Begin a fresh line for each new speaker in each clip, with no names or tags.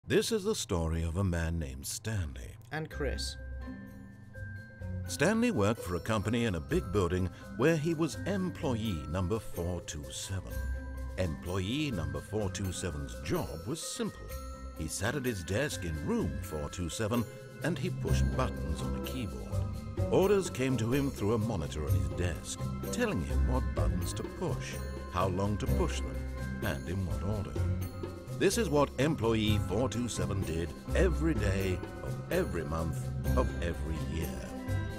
This is the story of a man named Stanley.
And Chris.
Stanley worked for a company in a big building where he was employee number 427. Employee number 427's job was simple. He sat at his desk in room 427 and he pushed buttons on a keyboard. Orders came to him through a monitor on his desk, telling him what buttons to push, how long to push them, and in what order. This is what employee 427 did every day of every month of every year.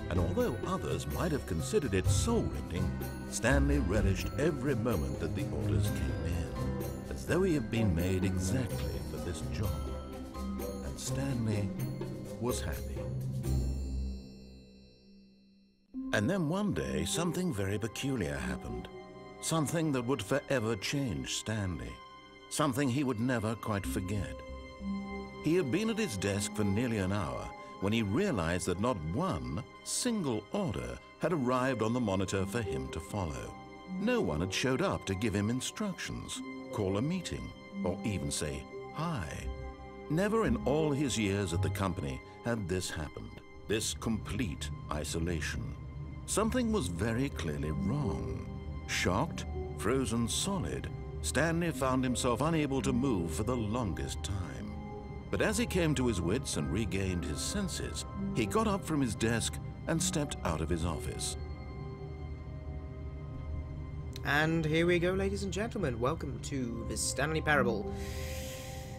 And although others might have considered it soul-rending, Stanley relished every moment that the orders came in, as though he had been made exactly for this job. And Stanley was happy. And then one day, something very peculiar happened. Something that would forever change Stanley. Something he would never quite forget. He had been at his desk for nearly an hour when he realized that not one single order had arrived on the monitor for him to follow. No one had showed up to give him instructions, call a meeting, or even say hi. Never in all his years at the company had this happened, this complete isolation. Something was very clearly wrong. Shocked, frozen solid, Stanley found himself unable to move for the longest time. But as he came to his wits and regained his senses, he got up from his desk and stepped out of his office.
And here we go, ladies and gentlemen. Welcome to the Stanley Parable.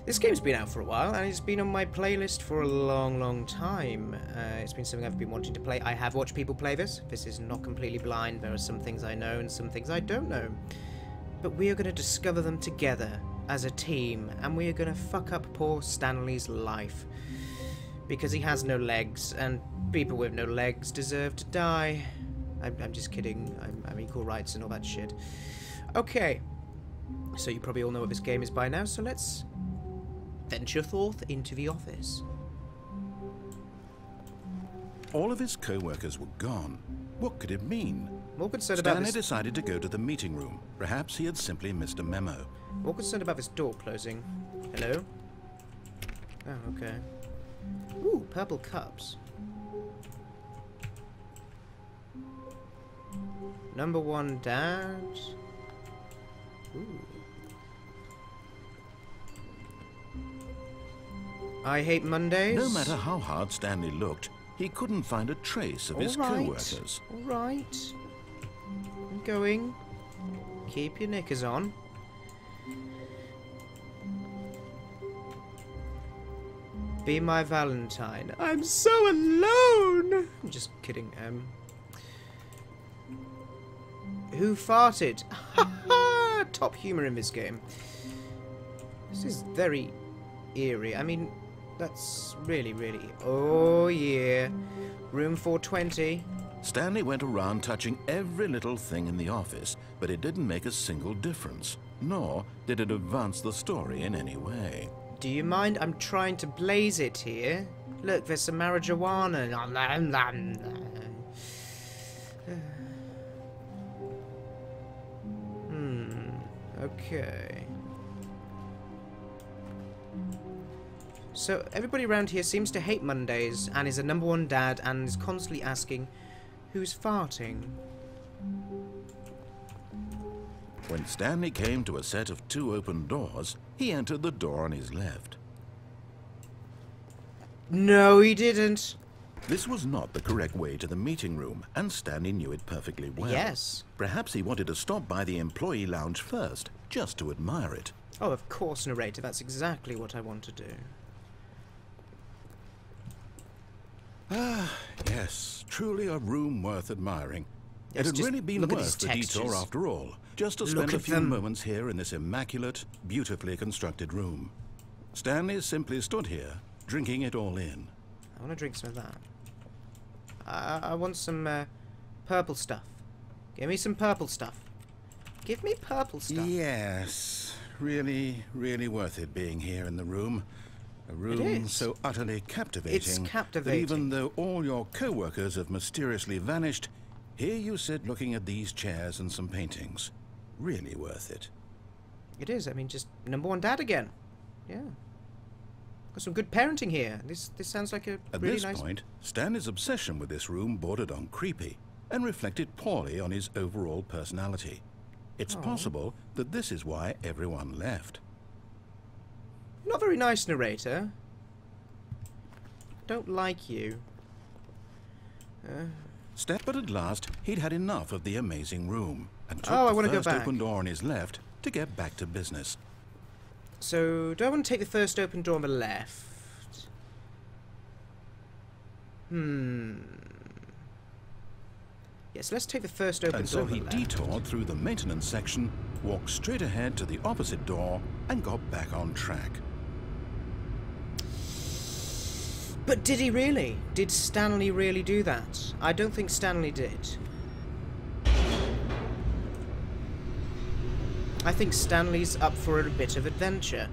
This game's been out for a while, and it's been on my playlist for a long time. It's been something I've been wanting to play. I have watched people play this. This is not completely blind. There are some things I know and some things I don't know. But we are going to discover them together as a team, and we are going to fuck up poor Stanley's life. Because he has no legs, and people with no legs deserve to die. I'm just kidding. I'm equal rights and all that shit. Okay. So you probably all know what this game is by now, so let's venture forth into the office.
All of his co-workers were gone. What could it mean?
More concerned about
Stanley
this...
decided to go to the meeting room. Perhaps he had simply missed a memo.
More concerned about this door closing. Hello? Oh, okay. Ooh, purple cups. Number one dad. Ooh. I hate Mondays.
No matter how hard Stanley looked, he couldn't find a trace of his co-workers.
Alright. I'm going. Keep your knickers on. Be my Valentine. I'm so alone! I'm just kidding. Who farted? Top humor in this game. This is very eerie. I mean, that's really... Oh, yeah. Room 420.
Stanley went around touching every little thing in the office, but it didn't make a single difference, nor did it advance the story in any way.
Do you mind? I'm trying to blaze it here. Look, there's some marijuana. Okay. So everybody around here seems to hate Mondays and is a number one dad and is constantly asking, who's farting?
When Stanley came to a set of 2 open doors, he entered the door on his left.
No, he didn't.
This was not the correct way to the meeting room, and Stanley knew it perfectly well.
Yes.
Perhaps he wanted to stop by the employee lounge first, just to admire it.
Oh, of course, narrator. That's exactly what I want to do.
Ah, yes, truly a room worth admiring.
Yes,
it had really been worth the
textures.
detour after all, just to spend a few moments here in this immaculate, beautifully constructed room. Stanley simply stood here, drinking it all in.
I want to drink some of that. I want some purple stuff. Give me some purple stuff. Give me purple stuff.
Yes, really worth it being here in the room. A room so utterly captivating,
It's captivating.
that even though all your co-workers have mysteriously vanished, here you sit looking at these chairs and some paintings. Really worth it.
It is. I mean, just number one dad again. Yeah. Got some good parenting here. This sounds like a
At
really
this
nice...
point, Stanley's obsession with this room bordered on creepy and reflected poorly on his overall personality. It's possible that this is why everyone left.
Not very nice, narrator. Don't like you.
But at last, he'd had enough of the amazing room and took
I
the
wanna go
first
back.
open door on his left to get back to business.
So, do I want to take the first open door on the left? Yes, let's take the first open
And
door
so
on the
he
left.
detoured through the maintenance section, walked straight ahead to the opposite door, and got back on track.
But did he really? Did Stanley really do that? I don't think Stanley did. I think Stanley's up for a bit of adventure.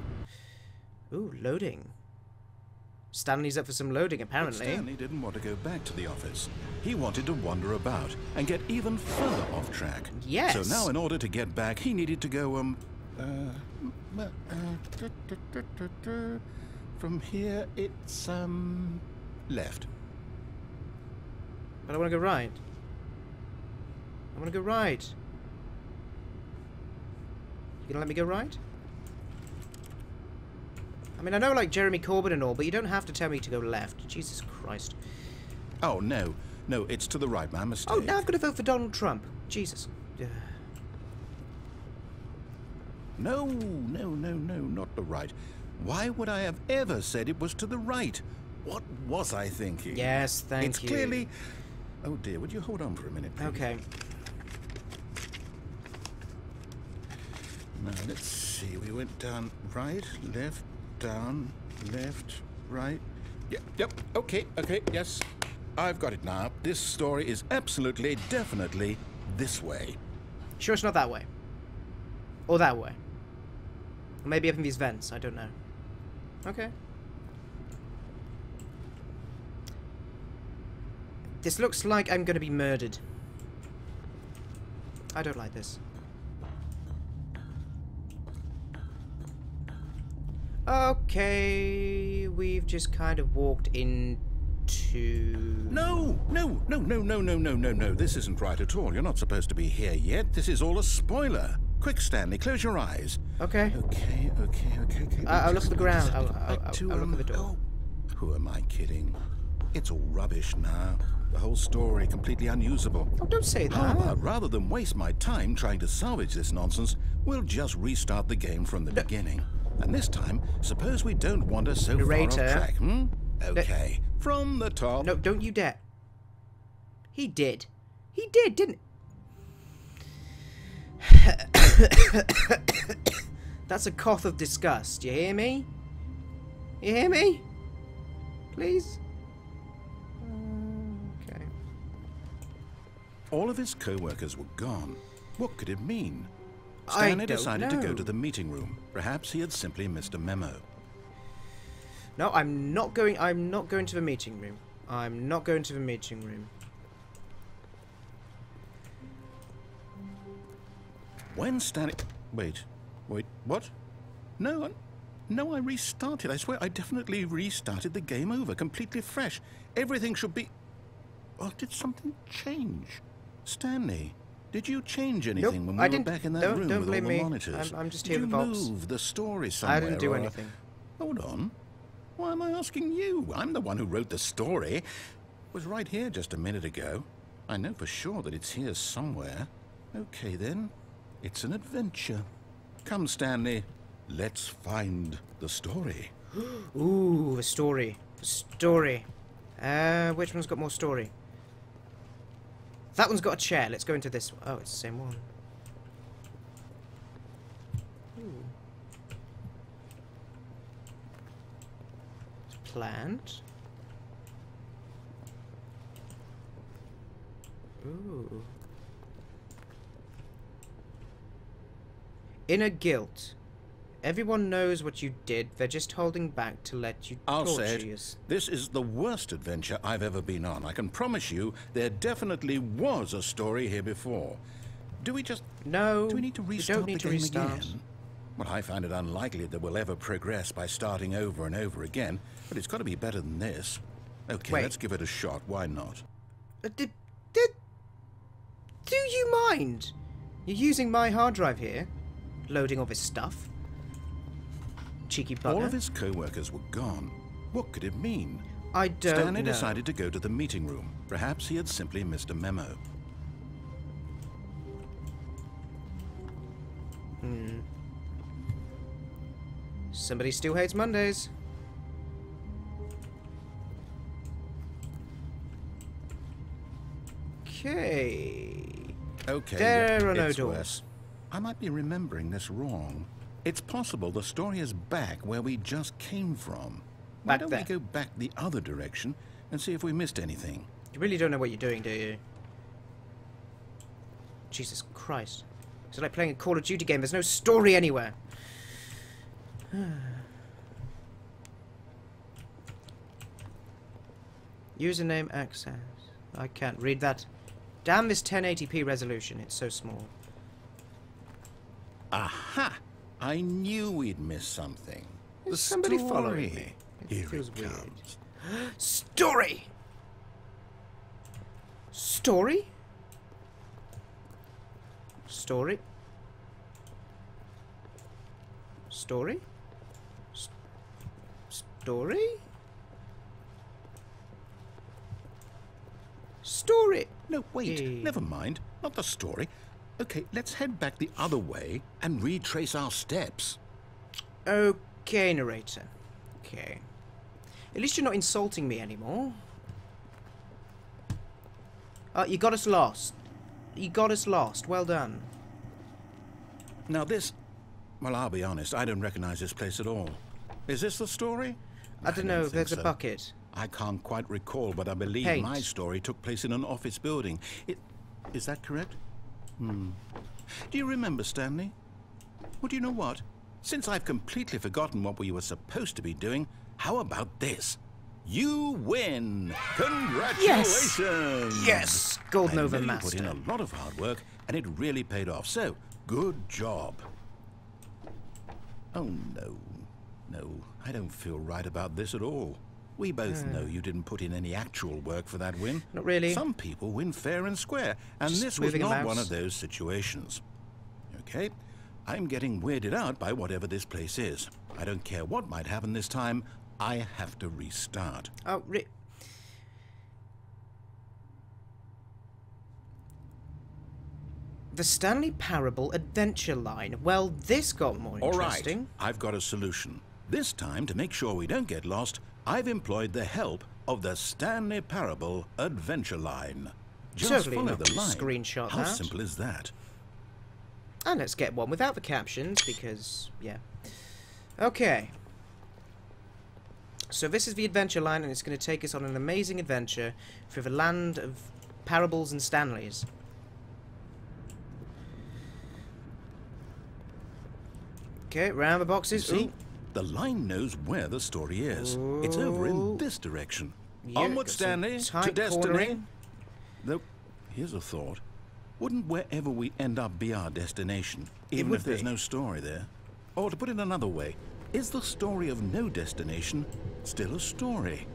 Ooh, loading. Stanley's up for some loading,
But
apparently.
Stanley didn't want to go back to the office. He wanted to wander about and get even further off track.
Yes.
So now in order to get back, he needed to go, from here, it's, left.
But I want to go right. I want to go right. You gonna let me go right? I mean, I know, like, Jeremy Corbyn and all, but you don't have to tell me to go left. Jesus Christ.
Oh, no. No, it's to the right, my mistake.
Oh, now I've got to vote for Donald Trump. Jesus.
No, not the right. Why would I have ever said it was to the right? What was I thinking?
Yes, thank
It's
you.
clearly... Oh, dear, would you hold on for a minute, please?
Okay.
Now, let's see. We went down right, left, down, left, right. Yep, okay, yes. I've got it now. This story is absolutely, definitely this way.
Sure it's not that way. Or that way. Or maybe up in these vents, I don't know. Okay. This looks like I'm going to be murdered. I don't like this. Okay, we've just kind of walked into...
No. This isn't right at all. You're not supposed to be here yet. This is all a spoiler. Quick, Stanley, close your eyes.
Okay.
Okay.
I'll look at the ground. I'll
Back to,
look at the door.
Oh, who am I kidding? It's all rubbish now. The whole story completely unusable.
Oh, don't say that.
How about, rather than waste my time trying to salvage this nonsense, we'll just restart the game from the beginning. And this time, suppose we don't wander so
Narrator.
far off track, Okay, from the top.
No, don't you dare. He did. He did, didn't... That's a cough of disgust. You hear me? You hear me? Please? Okay.
All of his co-workers were gone. What could it mean?
I
Stanley
don't
decided to go
know.
to the meeting room. Perhaps he had simply missed a memo.
No, I'm not going to the meeting room. I'm not going to the meeting room.
When Stanley... Wait, what? No, I restarted. I swear I definitely restarted the game over, completely fresh. Everything should be... Oh, did something change? Stanley, did you change anything when we
I
were
didn't.
back in that
Don't
room with all
blame
the
me.
monitors?
I'm just
Did
here
you
with Vox.
move the story somewhere?
I didn't do
or-
anything.
Hold on. Why am I asking you? I'm the one who wrote the story. It was right here just a minute ago. I know for sure that it's here somewhere. Okay, then. It's an adventure. Come, Stanley. Let's find the story.
Ooh, the story. The story. Which one's got more story? That one's got a chair. Let's go into this one. Oh, it's the same one. Ooh. It's a plant. Ooh. Inner guilt. Everyone knows what you did. They're just holding back to let you
I'll
torture
say it.
you.
This is the worst adventure I've ever been on. I can promise you there definitely was a story here before. Do we just...
No,
Do we need to
you
restart
don't need
the
to
game
restart.
again? Well, I find it unlikely that we'll ever progress by starting over and over again, but it's got to be better than this. Okay,
Wait.
let's give it a shot. Why not?
Do you mind? You're using my hard drive here, loading all this stuff. Cheeky bugger.
All of his co-workers were gone. What could it mean?
I don't
Stanley
know.
decided to go to the meeting room. Perhaps he had simply missed a memo.
Somebody still hates Mondays. Okay.
Okay,
There are no
it's
doors.
worse. I might be remembering this wrong. It's possible the story is back where we just came from. Why
Back
don't
there.
we go back the other direction and see if we missed anything?
You really don't know what you're doing, do you? Jesus Christ. It's like playing a Call of Duty game. There's no story anywhere. Username access. I can't read that. Damn this 1080p resolution. It's so small.
Aha! I knew we'd missed something.
Is somebody
story.
following me? It
Here
feels
it
weird.
comes.
Story! Story? Story? Story? Story? Story!
No, wait.
Eh.
Never mind. Not the story. Okay, let's head back the other way and retrace our steps.
Okay, narrator. Okay. At least you're not insulting me anymore. You got us lost. You got us lost. Well done.
Now this... Well, I'll be honest. I don't recognize this place at all. Is this the story?
I don't know.
think
There's a
so.
bucket.
I can't quite recall, but I believe
Paint.
my story took place in an office building. Is that correct? Do you remember, Stanley? Well, do you know what? Since I've completely forgotten what we were supposed to be doing, how about this? You win! Congratulations!
Yes! Gold Nova
I know you
Master.
put in a lot of hard work, and it really paid off. So, good job. Oh, no. No, I don't feel right about this at all. We both know you didn't put in any actual work for that win.
Not really.
Some people win fair and square, and
Just
this was
moving a
not
mouse.
one of those situations. Okay? I'm getting weirded out by whatever this place is. I don't care what might happen this time. I have to restart.
Oh, The Stanley Parable Adventure Line. Well, this got more
All right,
interesting.
I've got a solution. This time, to make sure we don't get lost, I've employed the help of the Stanley Parable Adventure Line. Just
Certainly
follow
not
the line.
screenshot
How
that.
simple is that?
And let's get one without the captions, because, yeah. Okay. So this is the adventure line, and it's going to take us on an amazing adventure through the land of parables and Stanleys. Okay, round the boxes.
See,
Ooh.
the line knows where the story is. It's over in
Ooh.
this direction.
Yeah,
Onward,
got some
Stanley, to
tight
destiny.
cornering.
Though, here's a thought. Wouldn't wherever we end up be our destination, even
would
if there's
be.
no story there? Or to put it another way, is the story of no destination still a story?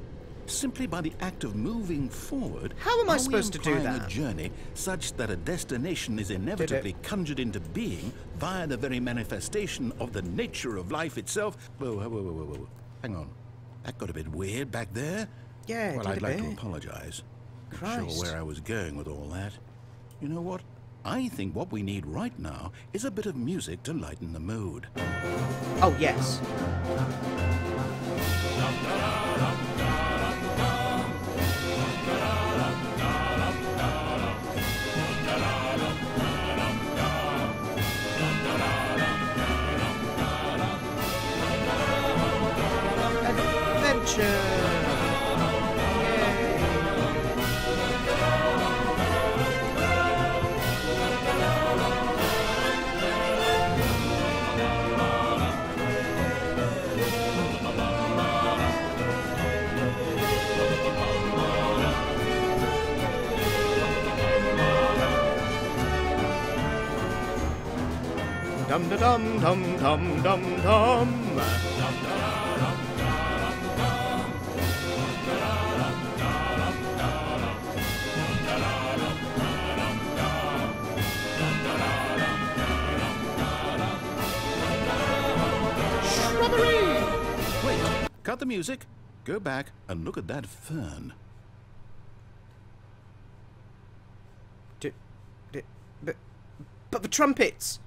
Simply by the act of moving forward,
How am I
are we
supposed to do
implying
that?
a journey such that a destination is inevitably conjured into being via the very manifestation of the nature of life itself? Whoa, whoa, whoa, whoa, whoa. Hang on. That got a bit weird back there.
Yeah, it
Well,
did
I'd
a
like
bit.
to apologize. Not
Christ.
sure where I was going with all that. You know what? I think what we need right now is a bit of music to lighten the mood.
Oh, yes. Adventure! Yay! Dum da dum dum dum dum dum. Shrubbery!
Wait, cut the music, go back and look at that fern.
But the trumpets!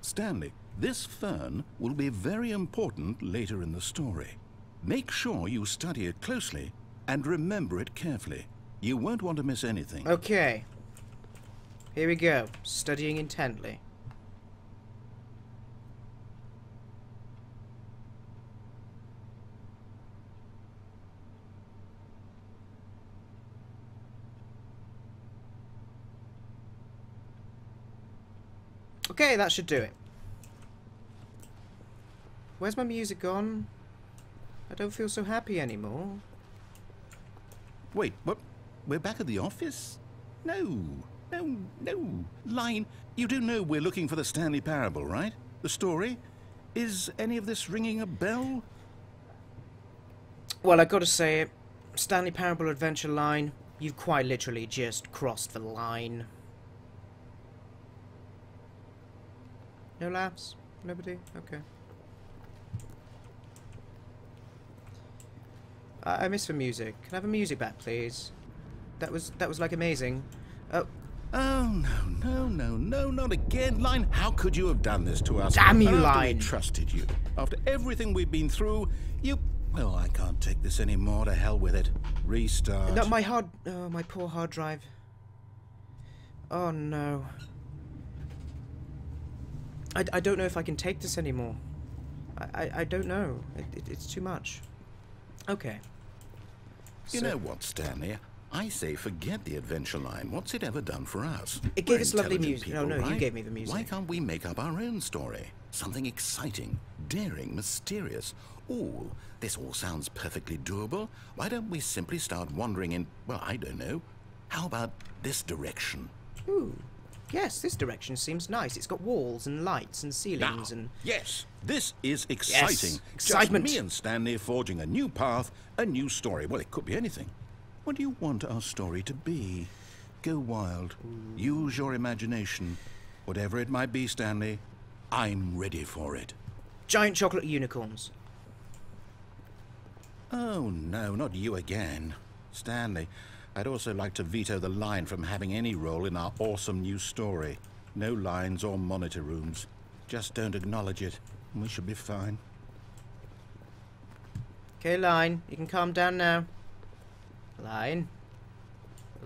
Stanley, this fern will be very important later in the story. Make sure you study it closely and remember it carefully. You won't want to miss anything.
Okay. Here we go. Studying intently. Okay, that should do it. Where's my music gone? I don't feel so happy anymore.
Wait, what? We're back at the office? No. Line, you do know we're looking for the Stanley Parable, right? The story? Is any of this ringing a bell?
Well, I gotta say it. Stanley Parable Adventure Line, you've quite literally just crossed the line. No laughs? Nobody? Okay. I miss the music. Can I have the music back, please? That was like amazing. Oh.
Oh, no, not again. Line, how could you have done this to us?
Damn you,
After
Line.
we trusted you. After everything we've been through, you... Well, I can't take this anymore. To hell with it. Restart.
No, my hard... Oh, my poor hard drive. Oh, no. I don't know if I can take this anymore. I don't know. It's too much. Okay.
You know what, Stanley? I say forget the adventure line. What's it ever done for us?
It gave
We're
us lovely
intelligent
music.
people,
No,
right?
you gave me the music.
Why can't we make up our own story? Something exciting, daring, mysterious. Ooh, this all sounds perfectly doable. Why don't we simply start wandering in, well, I don't know. How about this direction?
Ooh. Yes, this direction seems nice. It's got walls and lights and ceilings and...
Yes, this is exciting.
Yes, excitement.
Just me and Stanley forging a new path, a new story. Well, it could be anything. What do you want our story to be? Go wild. Use your imagination. Whatever it might be, Stanley, I'm ready for it.
Giant chocolate unicorns.
Oh, no, not you again. Stanley, I'd also like to veto the line from having any role in our awesome new story. No lines or monitor rooms. Just don't acknowledge it, and we should be fine.
Okay, Line, you can calm down now. Line.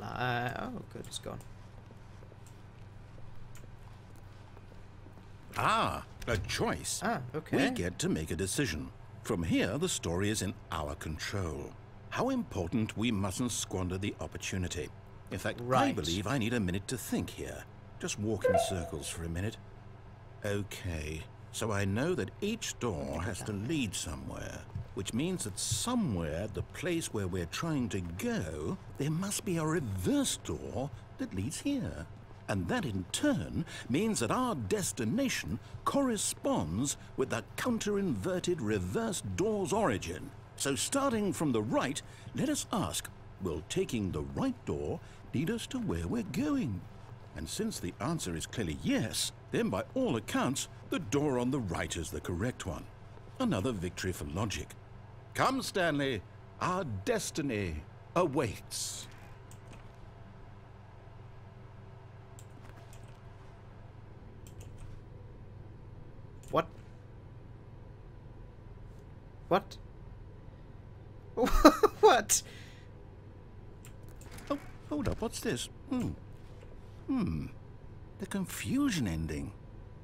Oh, good, it's gone.
Ah, a choice.
Ah, okay.
We get to make a decision. From here, the story is in our control. How important we mustn't squander the opportunity. In fact, I
Right.
believe I need a minute to think here. Just walk in circles for a minute. Okay, so I know that each door has to lead somewhere, which means that somewhere, the place where we're trying to go, there must be a reverse door that leads here. And that in turn means that our destination corresponds with the counter-inverted reverse door's origin. So starting from the right, let us ask, will taking the right door lead us to where we're going? And since the answer is clearly yes, then by all accounts, the door on the right is the correct one. Another victory for logic. Come, Stanley, our destiny awaits.
What? What? What?
Oh, hold up, what's this? The confusion ending.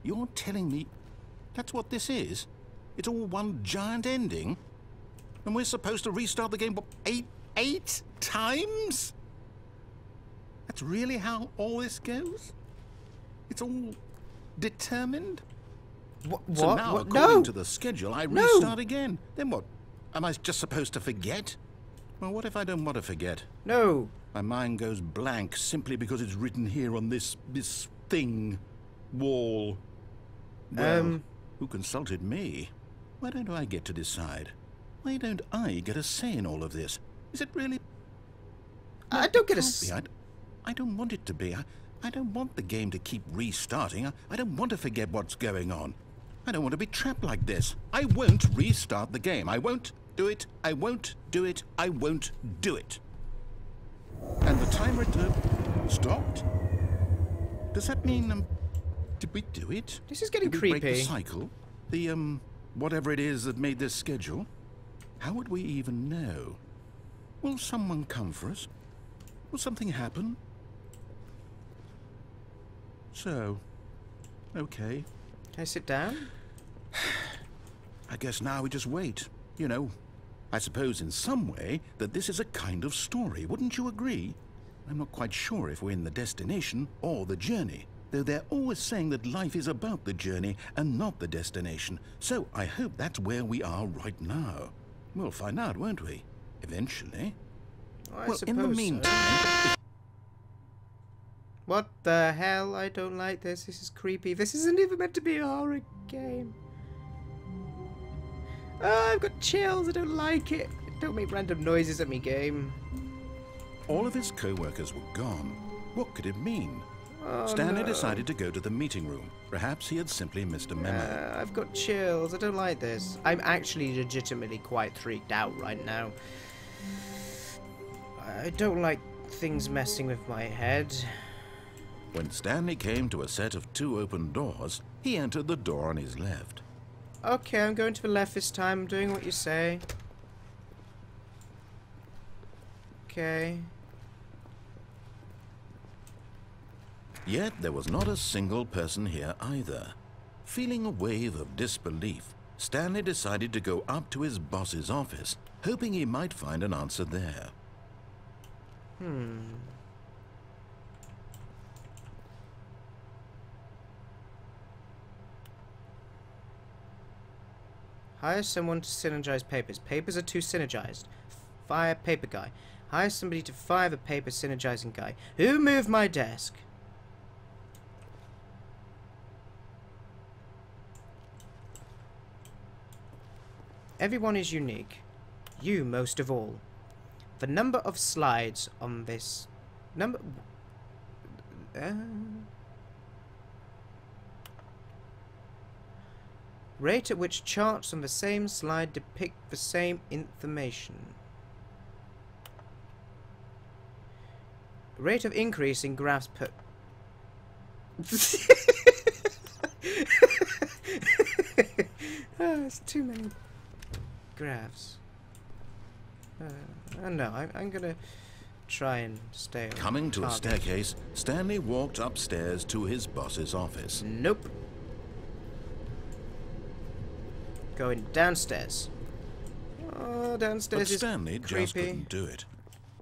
You're telling me that's what this is? It's all one giant ending? And we're supposed to restart the game, what, eight times? That's really how all this goes? It's all determined?
What?
So now,
What?
according
No!
to the schedule, I
No!
restart again. Then what? Am I just supposed to forget? Well, what if I don't want to forget?
No!
My mind goes blank simply because it's written here on this thing, wall. Well, who consulted me? Why don't I get to decide? Why don't I get a say in all of this? Is it really... No,
I don't get
I don't want it to be. I don't want the game to keep restarting. I don't want to forget what's going on. I don't want to be trapped like this. I won't restart the game. I won't do it. I won't do it. I won't do it. And the timer stopped? Does that mean, did we do it?
This is getting
did we
creepy.
break the cycle? The, whatever it is that made this schedule? How would we even know? Will someone come for us? Will something happen? So, okay.
Can I sit down?
I guess now we just wait. You know, I suppose in some way that this is a kind of story, wouldn't you agree? I'm not quite sure if we're in the destination or the journey, though they're always saying that life is about the journey and not the destination, so I hope that's where we are right now. We'll find out, won't we? Eventually.
Oh,
Well, in the meantime...
So. What the hell? I don't like this. This is creepy. This isn't even meant to be a horror game. Oh, I've got chills. I don't like it. Don't make random noises at me, game.
All of his co-workers were gone. What could it mean?
Oh,
Stanley
no.
decided to go to the meeting room. Perhaps he had simply missed a memo.
I've got chills. I don't like this. I'm actually legitimately quite freaked out right now. I don't like things messing with my head.
When Stanley came to a set of 2 open doors, he entered the door on his left.
Okay, I'm going to the left this time. I'm doing what you say. Okay.
Yet there was not a single person here either. Feeling a wave of disbelief, Stanley decided to go up to his boss's office, hoping he might find an answer there.
Hire someone to synergize papers. Papers are too synergized. Fire paper guy. Hire somebody to fire the paper synergizing guy. Who moved my desk? Everyone is unique. You most of all. The number of slides on this... Rate at which charts on the same slide depict the same information. Rate of increase in graphs per... Oh, it's too many graphs. No, I'm gonna try and stay on
Coming to a
target.
staircase, Stanley walked upstairs to his boss's office.
Nope. Going downstairs. Oh, downstairs
But
is
Stanley just
creepy.
couldn't do it.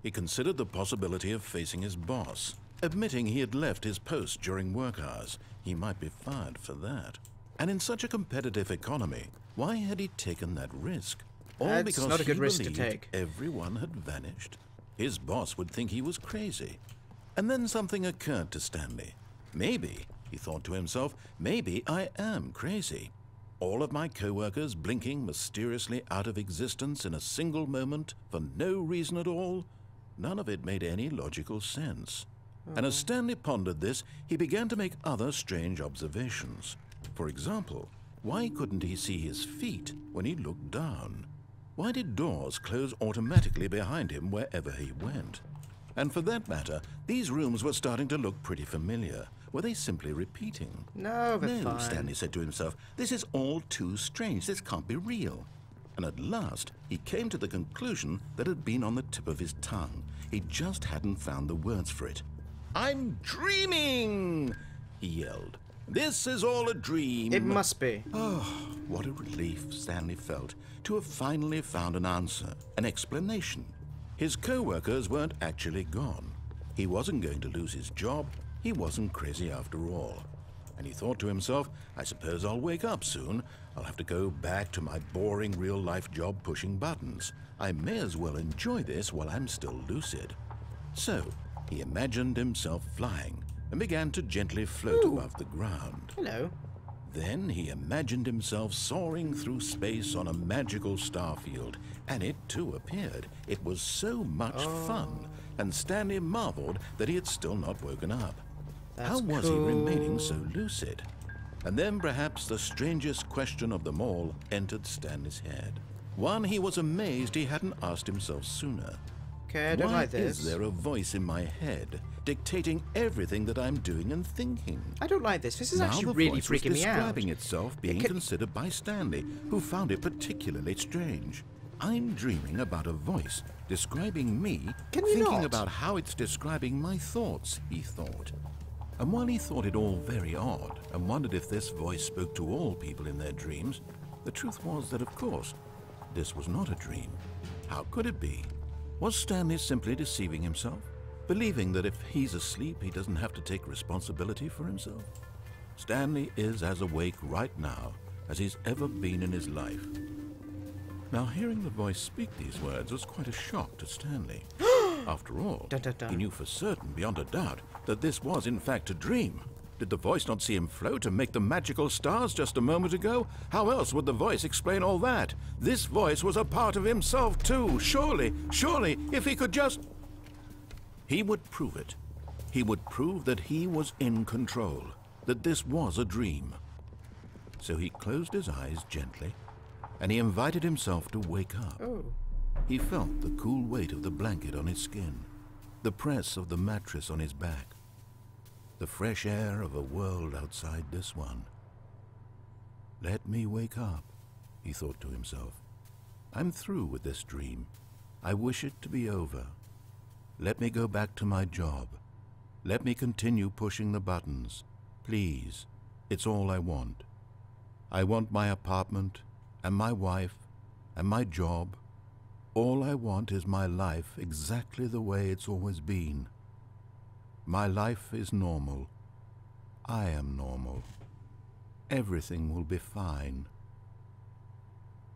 He considered the possibility of facing his boss, admitting he had left his post during work hours. He might be fired for that. And in such a competitive economy, why had he taken that risk? All
That's
because
not a good
he
risk to
believed
take.
everyone had vanished. His boss would think he was crazy. And then something occurred to Stanley. Maybe, he thought to himself, maybe I am crazy. All of my co-workers blinking mysteriously out of existence in a single moment for no reason at all? None of it made any logical sense. And as Stanley pondered this, he began to make other strange observations. For example, why couldn't he see his feet when he looked down? Why did doors close automatically behind him wherever he went? And for that matter, these rooms were starting to look pretty familiar. Were they simply repeating?
No, they're
No,
fine.
Stanley said to himself, this is all too strange. This can't be real. And at last, he came to the conclusion that had been on the tip of his tongue. He just hadn't found the words for it. I'm dreaming, he yelled. This is all a dream.
It must be.
Oh, what a relief Stanley felt to have finally found an answer, an explanation. His co-workers weren't actually gone. He wasn't going to lose his job. He wasn't crazy after all. And he thought to himself, I suppose I'll wake up soon. I'll have to go back to my boring real-life job pushing buttons. I may as well enjoy this while I'm still lucid. So, he imagined himself flying and began to gently float above the ground.
Hello.
Then he imagined himself soaring through space on a magical starfield, and it too appeared. It was so much fun, and Stanley marveled that he had still not woken up. How was he remaining so lucid? And then perhaps the strangest question of them all entered Stanley's head. One he was amazed he hadn't asked himself sooner.
Okay, I don't like this.
Is there a voice in my head dictating everything that I'm doing and thinking?
I don't like this. This is actually
Now the
really
voice was
freaking me out.
describing itself being considered by Stanley, who found it particularly strange. I'm dreaming about a voice describing me, thinking about how it's describing my thoughts, he thought. And while he thought it all very odd and wondered if this voice spoke to all people in their dreams, the truth was that, of course, this was not a dream. How could it be? Was Stanley simply deceiving himself, believing that if he's asleep, he doesn't have to take responsibility for himself? Stanley is as awake right now as he's ever been in his life. Now, hearing the voice speak these words was quite a shock to Stanley. After all, he knew for certain, beyond a doubt, that this was in fact a dream. Did the voice not see him float and make the magical stars just a moment ago? How else would the voice explain all that? This voice was a part of himself too. Surely, if he could just... He would prove it. He would prove that he was in control, that this was a dream. So he closed his eyes gently, and he invited himself to wake up. He felt the cool weight of the blanket on his skin, the press of the mattress on his back, the fresh air of a world outside this one. Let me wake up, he thought to himself. I'm through with this dream. I wish it to be over. Let me go back to my job. Let me continue pushing the buttons. Please, it's all I want. I want my apartment, and my wife, and my job. All I want is my life exactly the way it's always been. My life is normal. I am normal. Everything will be fine.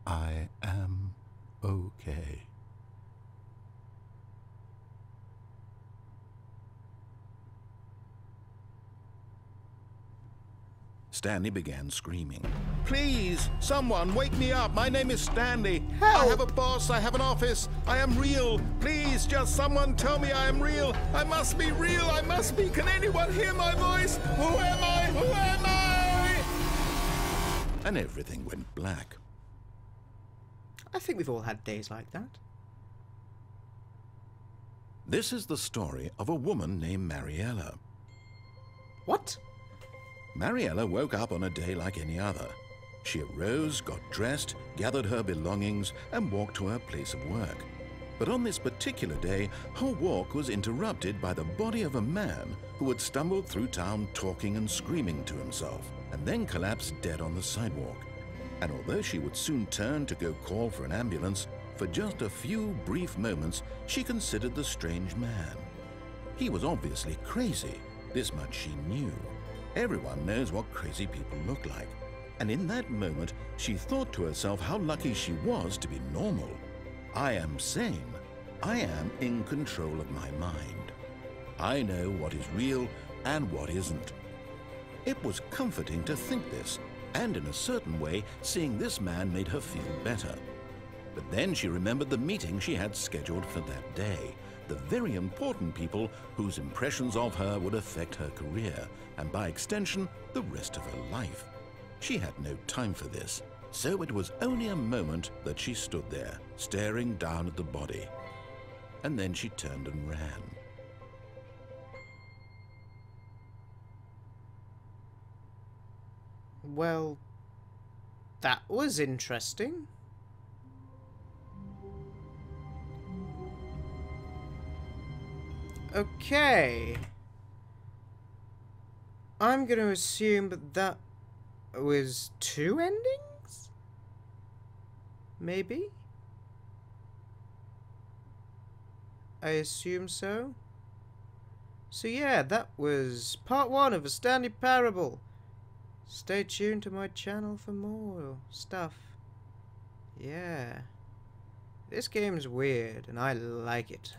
I am okay. Stanley began screaming. Please, someone, wake me up. My name is Stanley. Help. I have a boss. I have an office. I am real. Please, just someone tell me I am real. I must be real. I must be. Can anyone hear my voice? Who am I? Who am I? And everything went black.
I think we've all had days like that.
This is the story of a woman named Mariella.
What?
Mariella woke up on a day like any other. She arose, got dressed, gathered her belongings, and walked to her place of work. But on this particular day, her walk was interrupted by the body of a man who had stumbled through town talking and screaming to himself, and then collapsed dead on the sidewalk. And although she would soon turn to go call for an ambulance, for just a few brief moments, she considered the strange man. He was obviously crazy. This much she knew. Everyone knows what crazy people look like. And in that moment, she thought to herself how lucky she was to be normal. I am sane. I am in control of my mind. I know what is real and what isn't. It was comforting to think this, and in a certain way, seeing this man made her feel better. But then she remembered the meeting she had scheduled for that day, the very important people whose impressions of her would affect her career, and by extension, the rest of her life. She had no time for this, so it was only a moment that she stood there, staring down at the body. And then she turned and ran.
Well, that was interesting. Okay. I'm going to assume that was 2 endings? Maybe? I assume so. So yeah, that was part 1 of a Stanley Parable. Stay tuned to my channel for more stuff. Yeah. This game's weird, and I like it.